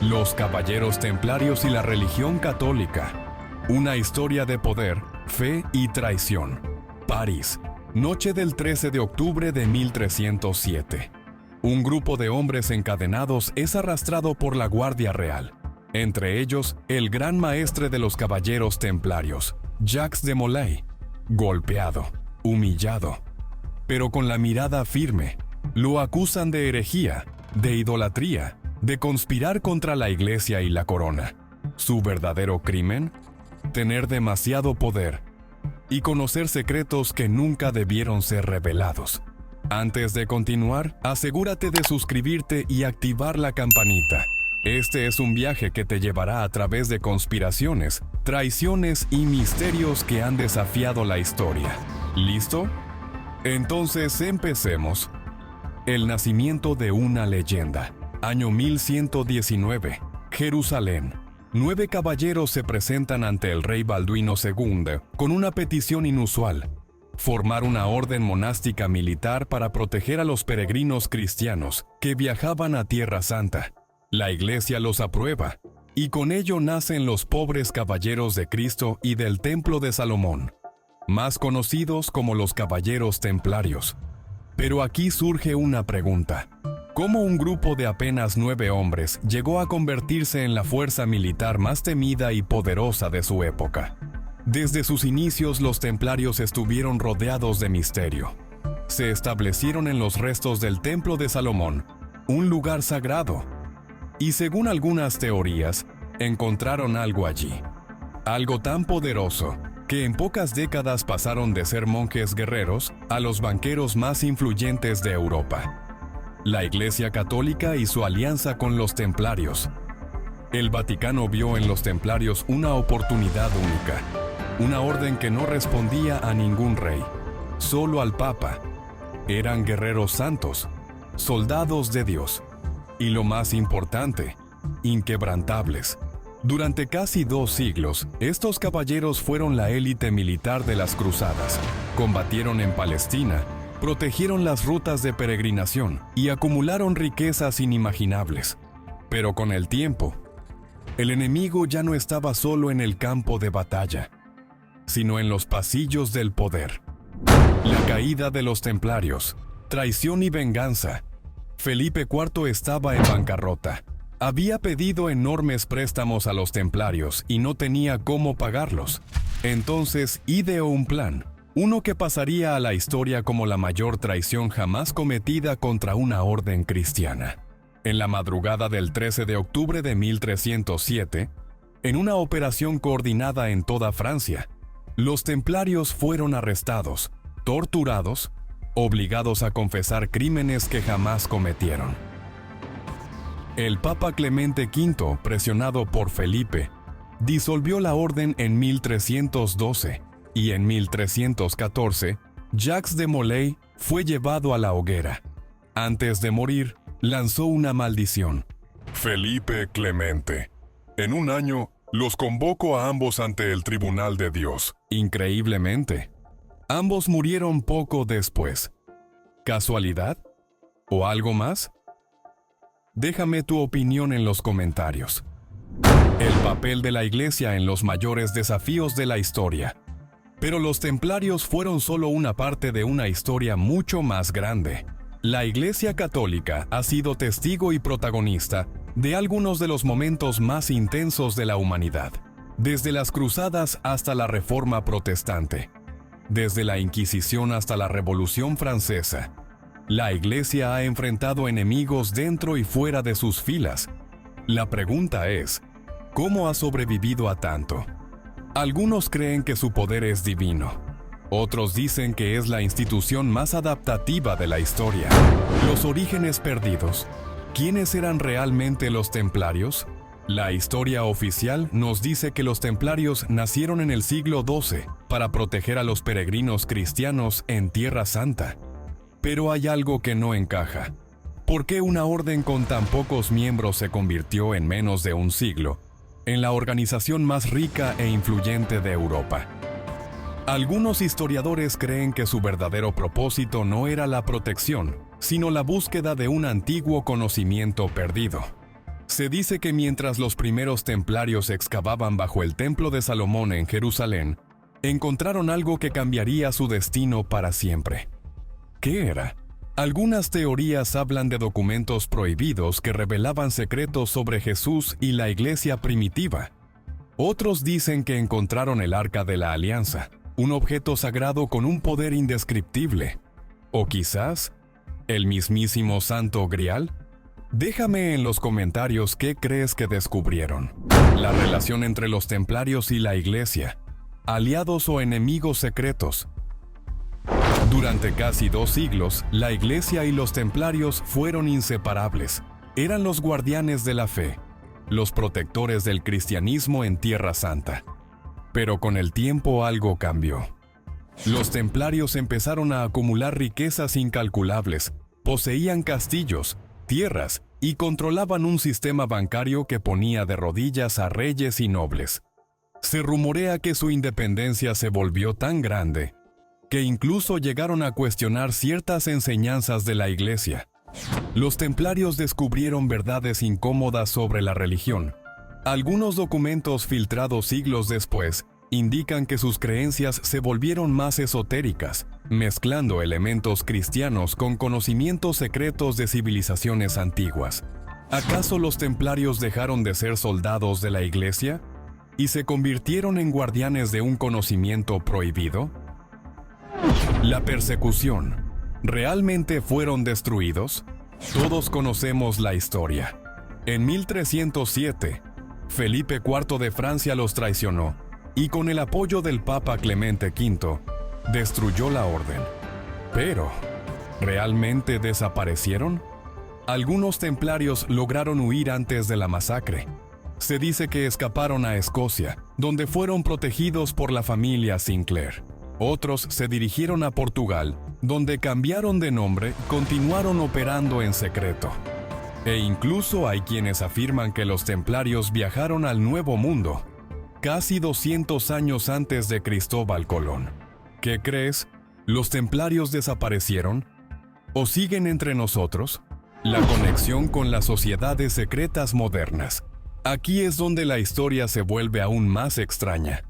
Los Caballeros Templarios y la religión católica. Una historia de poder, fe y traición. París, noche del 13 de octubre de 1307. Un grupo de hombres encadenados es arrastrado por la Guardia Real. Entre ellos, el gran maestre de los Caballeros Templarios, Jacques de Molay, golpeado, humillado, pero con la mirada firme. Lo acusan de herejía, de idolatría, de conspirar contra la Iglesia y la corona. ¿Su verdadero crimen? Tener demasiado poder y conocer secretos que nunca debieron ser revelados. Antes de continuar, asegúrate de suscribirte y activar la campanita. Este es un viaje que te llevará a través de conspiraciones, traiciones y misterios que han desafiado la historia. ¿Listo? Entonces empecemos. El nacimiento de una leyenda. Año 1119, Jerusalén. 9 caballeros se presentan ante el rey Balduino II con una petición inusual: formar una orden monástica militar para proteger a los peregrinos cristianos que viajaban a Tierra Santa. La Iglesia los aprueba, y con ello nacen los pobres Caballeros de Cristo y del Templo de Salomón, más conocidos como los Caballeros Templarios. Pero aquí surge una pregunta: ¿cómo un grupo de apenas 9 hombres llegó a convertirse en la fuerza militar más temida y poderosa de su época? Desde sus inicios, los templarios estuvieron rodeados de misterio. Se establecieron en los restos del Templo de Salomón, un lugar sagrado, y según algunas teorías, encontraron algo allí. Algo tan poderoso que en pocas décadas pasaron de ser monjes guerreros a los banqueros más influyentes de Europa. La Iglesia Católica y su alianza con los templarios. El Vaticano vio en los templarios una oportunidad única, una orden que no respondía a ningún rey, solo al Papa. Eran guerreros santos, soldados de Dios, y lo más importante, inquebrantables. Durante casi 2 siglos, estos caballeros fueron la élite militar de las cruzadas. Combatieron en Palestina, protegieron las rutas de peregrinación y acumularon riquezas inimaginables. Pero con el tiempo, el enemigo ya no estaba solo en el campo de batalla, sino en los pasillos del poder. La caída de los templarios, traición y venganza. Felipe IV estaba en bancarrota. Había pedido enormes préstamos a los templarios y no tenía cómo pagarlos. Entonces ideó un plan, uno que pasaría a la historia como la mayor traición jamás cometida contra una orden cristiana. En la madrugada del 13 de octubre de 1307, en una operación coordinada en toda Francia, los templarios fueron arrestados, torturados, obligados a confesar crímenes que jamás cometieron. El Papa Clemente V, presionado por Felipe, disolvió la orden en 1312 y en 1314, Jacques de Molay fue llevado a la hoguera. Antes de morir, lanzó una maldición. Felipe Clemente, en un año los convoco a ambos ante el tribunal de Dios. Increíblemente, ambos murieron poco después. ¿Casualidad? ¿O algo más? Déjame tu opinión en los comentarios. El papel de la Iglesia en los mayores desafíos de la historia. Pero los templarios fueron solo una parte de una historia mucho más grande. La Iglesia Católica ha sido testigo y protagonista de algunos de los momentos más intensos de la humanidad, desde las Cruzadas hasta la Reforma Protestante, desde la Inquisición hasta la Revolución Francesa. La Iglesia ha enfrentado enemigos dentro y fuera de sus filas. La pregunta es, ¿cómo ha sobrevivido a tanto? Algunos creen que su poder es divino. Otros dicen que es la institución más adaptativa de la historia. Los orígenes perdidos. ¿Quiénes eran realmente los templarios? La historia oficial nos dice que los templarios nacieron en el siglo XII para proteger a los peregrinos cristianos en Tierra Santa. Pero hay algo que no encaja. ¿Por qué una orden con tan pocos miembros se convirtió en menos de un siglo en la organización más rica e influyente de Europa? Algunos historiadores creen que su verdadero propósito no era la protección, sino la búsqueda de un antiguo conocimiento perdido. Se dice que mientras los primeros templarios excavaban bajo el Templo de Salomón en Jerusalén, encontraron algo que cambiaría su destino para siempre. ¿Qué era? Algunas teorías hablan de documentos prohibidos que revelaban secretos sobre Jesús y la iglesia primitiva. Otros dicen que encontraron el Arca de la Alianza, un objeto sagrado con un poder indescriptible. O quizás, el mismísimo Santo Grial. Déjame en los comentarios qué crees que descubrieron. La relación entre los templarios y la iglesia, aliados o enemigos secretos. Durante casi 2 siglos, la iglesia y los templarios fueron inseparables. Eran los guardianes de la fe, los protectores del cristianismo en Tierra Santa. Pero con el tiempo algo cambió. Los templarios empezaron a acumular riquezas incalculables, poseían castillos, tierras y controlaban un sistema bancario que ponía de rodillas a reyes y nobles. Se rumorea que su independencia se volvió tan grande que incluso llegaron a cuestionar ciertas enseñanzas de la iglesia. Los templarios descubrieron verdades incómodas sobre la religión. Algunos documentos filtrados siglos después indican que sus creencias se volvieron más esotéricas, mezclando elementos cristianos con conocimientos secretos de civilizaciones antiguas. ¿Acaso los templarios dejaron de ser soldados de la iglesia y se convirtieron en guardianes de un conocimiento prohibido? La persecución. ¿Realmente fueron destruidos? Todos conocemos la historia. En 1307, Felipe IV de Francia los traicionó y con el apoyo del Papa Clemente V, destruyó la orden. Pero, ¿realmente desaparecieron? Algunos templarios lograron huir antes de la masacre. Se dice que escaparon a Escocia, donde fueron protegidos por la familia Sinclair. Otros se dirigieron a Portugal, donde cambiaron de nombre y continuaron operando en secreto. E incluso hay quienes afirman que los templarios viajaron al Nuevo Mundo, casi 200 años antes de Cristóbal Colón. ¿Qué crees? ¿Los templarios desaparecieron? ¿O siguen entre nosotros? La conexión con las sociedades secretas modernas. Aquí es donde la historia se vuelve aún más extraña.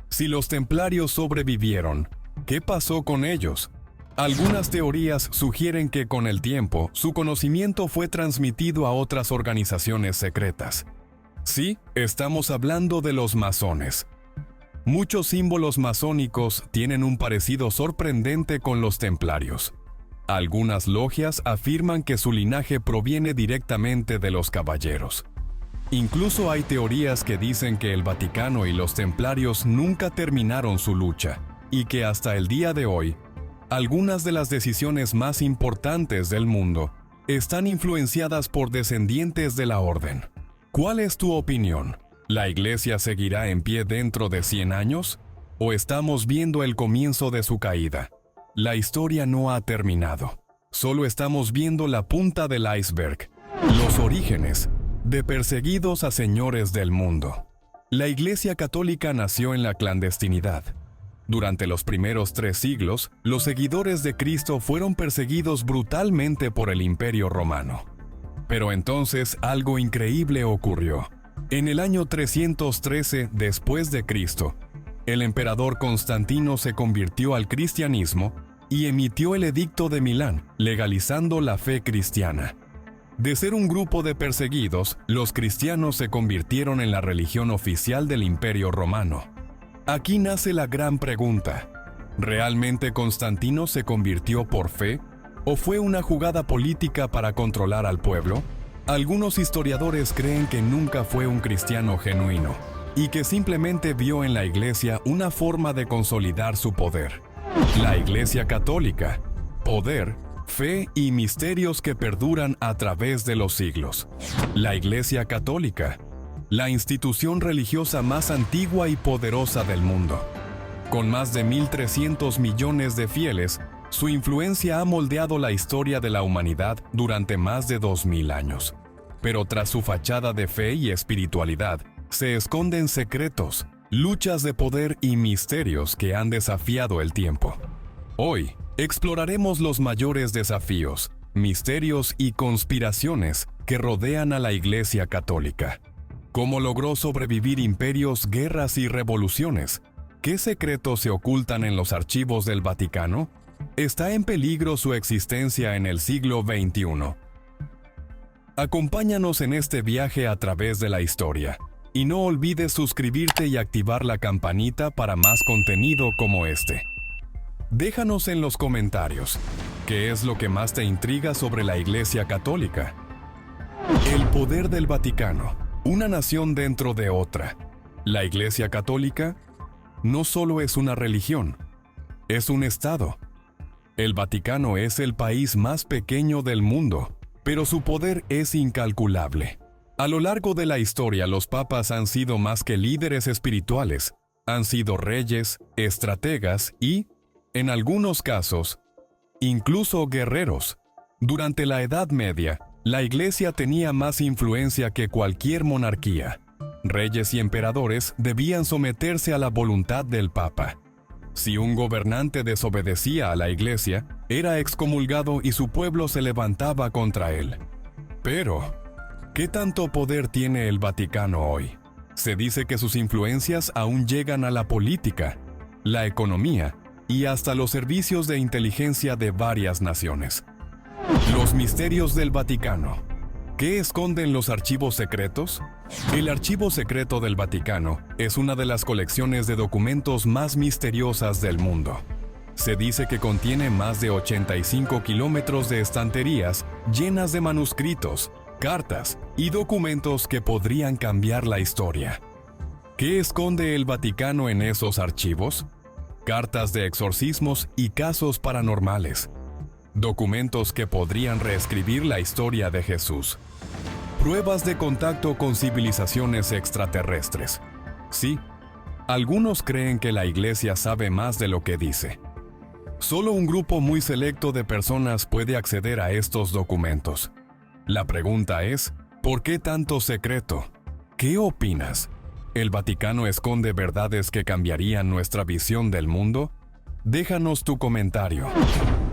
Si los templarios sobrevivieron, ¿qué pasó con ellos? Algunas teorías sugieren que con el tiempo su conocimiento fue transmitido a otras organizaciones secretas. Sí, estamos hablando de los masones. Muchos símbolos masónicos tienen un parecido sorprendente con los templarios. Algunas logias afirman que su linaje proviene directamente de los caballeros. Incluso hay teorías que dicen que el Vaticano y los templarios nunca terminaron su lucha, y que hasta el día de hoy, algunas de las decisiones más importantes del mundo están influenciadas por descendientes de la orden. ¿Cuál es tu opinión? ¿La iglesia seguirá en pie dentro de 100 años? ¿O estamos viendo el comienzo de su caída? La historia no ha terminado. Solo estamos viendo la punta del iceberg. Los orígenes, de perseguidos a señores del mundo. La Iglesia Católica nació en la clandestinidad. Durante los primeros 3 siglos, los seguidores de Cristo fueron perseguidos brutalmente por el Imperio Romano. Pero entonces algo increíble ocurrió. En el año 313 después de Cristo, el emperador Constantino se convirtió al cristianismo y emitió el Edicto de Milán, legalizando la fe cristiana. De ser un grupo de perseguidos, los cristianos se convirtieron en la religión oficial del Imperio Romano. Aquí nace la gran pregunta: ¿realmente Constantino se convirtió por fe? ¿O fue una jugada política para controlar al pueblo? Algunos historiadores creen que nunca fue un cristiano genuino y que simplemente vio en la iglesia una forma de consolidar su poder. La Iglesia Católica, poder, fe y misterios que perduran a través de los siglos. La Iglesia Católica, la institución religiosa más antigua y poderosa del mundo. Con más de 1.300 millones de fieles, su influencia ha moldeado la historia de la humanidad durante más de 2000 años. Pero tras su fachada de fe y espiritualidad, se esconden secretos, luchas de poder y misterios que han desafiado el tiempo. Hoy, exploraremos los mayores desafíos, misterios y conspiraciones que rodean a la Iglesia Católica. ¿Cómo logró sobrevivir imperios, guerras y revoluciones? ¿Qué secretos se ocultan en los archivos del Vaticano? ¿Está en peligro su existencia en el siglo XXI? Acompáñanos en este viaje a través de la historia. Y no olvides suscribirte y activar la campanita para más contenido como este. Déjanos en los comentarios, ¿qué es lo que más te intriga sobre la Iglesia Católica? El poder del Vaticano, una nación dentro de otra. La Iglesia Católica no solo es una religión, es un estado. El Vaticano es el país más pequeño del mundo, pero su poder es incalculable. A lo largo de la historia, los papas han sido más que líderes espirituales, han sido reyes, estrategas y, en algunos casos, incluso guerreros. Durante la Edad Media, la Iglesia tenía más influencia que cualquier monarquía. Reyes y emperadores debían someterse a la voluntad del Papa. Si un gobernante desobedecía a la Iglesia, era excomulgado y su pueblo se levantaba contra él. Pero, ¿qué tanto poder tiene el Vaticano hoy? Se dice que sus influencias aún llegan a la política, la economía y hasta los servicios de inteligencia de varias naciones. Los misterios del Vaticano. ¿Qué esconden los archivos secretos? El Archivo Secreto del Vaticano es una de las colecciones de documentos más misteriosas del mundo. Se dice que contiene más de 85 kilómetros de estanterías llenas de manuscritos, cartas y documentos que podrían cambiar la historia. ¿Qué esconde el Vaticano en esos archivos? Cartas de exorcismos y casos paranormales. Documentos que podrían reescribir la historia de Jesús. Pruebas de contacto con civilizaciones extraterrestres. Sí, algunos creen que la Iglesia sabe más de lo que dice. Solo un grupo muy selecto de personas puede acceder a estos documentos. La pregunta es, ¿por qué tanto secreto? ¿Qué opinas? ¿El Vaticano esconde verdades que cambiarían nuestra visión del mundo? Déjanos tu comentario.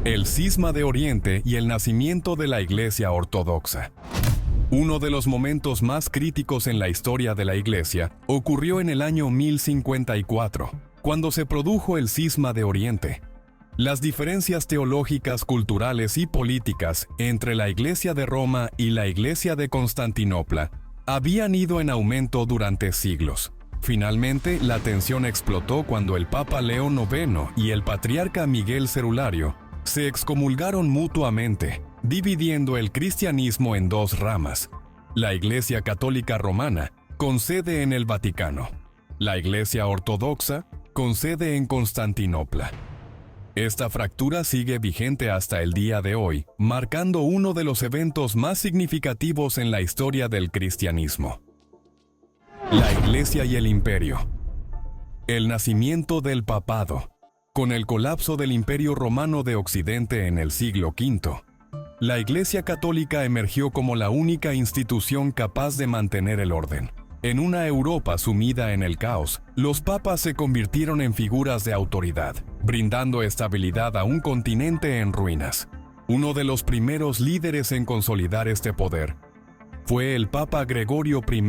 El Cisma de Oriente y el nacimiento de la Iglesia Ortodoxa. Uno de los momentos más críticos en la historia de la Iglesia ocurrió en el año 1054, cuando se produjo el Cisma de Oriente. Las diferencias teológicas, culturales y políticas entre la Iglesia de Roma y la Iglesia de Constantinopla habían ido en aumento durante siglos. Finalmente, la tensión explotó cuando el Papa León IX y el Patriarca Miguel Cerulario se excomulgaron mutuamente, dividiendo el cristianismo en dos ramas: la Iglesia Católica Romana, con sede en el Vaticano; la Iglesia Ortodoxa, con sede en Constantinopla. Esta fractura sigue vigente hasta el día de hoy, marcando uno de los eventos más significativos en la historia del cristianismo. La Iglesia y el Imperio. El nacimiento del Papado. Con el colapso del Imperio Romano de Occidente en el siglo V, la Iglesia Católica emergió como la única institución capaz de mantener el orden. En una Europa sumida en el caos, los papas se convirtieron en figuras de autoridad, brindando estabilidad a un continente en ruinas. Uno de los primeros líderes en consolidar este poder fue el Papa Gregorio I,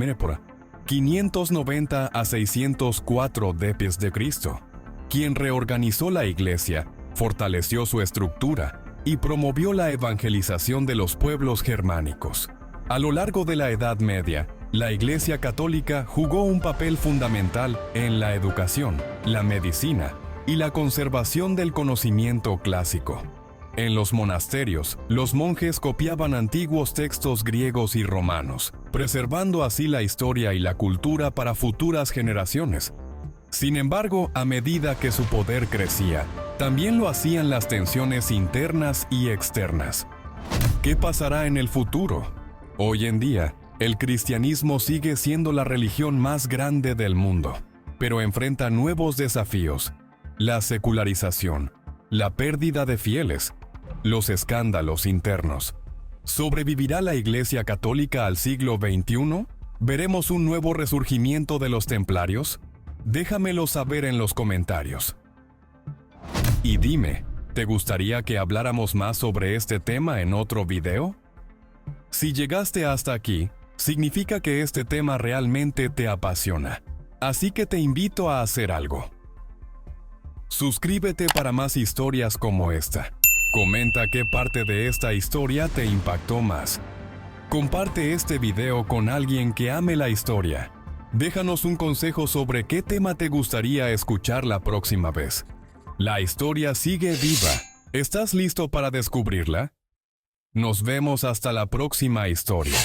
590 a 604 d.C., quien reorganizó la Iglesia, fortaleció su estructura y promovió la evangelización de los pueblos germánicos. A lo largo de la Edad Media, la Iglesia Católica jugó un papel fundamental en la educación, la medicina y la conservación del conocimiento clásico. En los monasterios, los monjes copiaban antiguos textos griegos y romanos, preservando así la historia y la cultura para futuras generaciones. Sin embargo, a medida que su poder crecía, también lo hacían las tensiones internas y externas. ¿Qué pasará en el futuro? Hoy en día, el cristianismo sigue siendo la religión más grande del mundo, pero enfrenta nuevos desafíos: la secularización, la pérdida de fieles, los escándalos internos. ¿Sobrevivirá la Iglesia Católica al siglo XXI? ¿Veremos un nuevo resurgimiento de los templarios? Déjamelo saber en los comentarios. Y dime, ¿te gustaría que habláramos más sobre este tema en otro video? Si llegaste hasta aquí, significa que este tema realmente te apasiona. Así que te invito a hacer algo. Suscríbete para más historias como esta. Comenta qué parte de esta historia te impactó más. Comparte este video con alguien que ame la historia. Déjanos un consejo sobre qué tema te gustaría escuchar la próxima vez. La historia sigue viva. ¿Estás listo para descubrirla? Nos vemos hasta la próxima historia.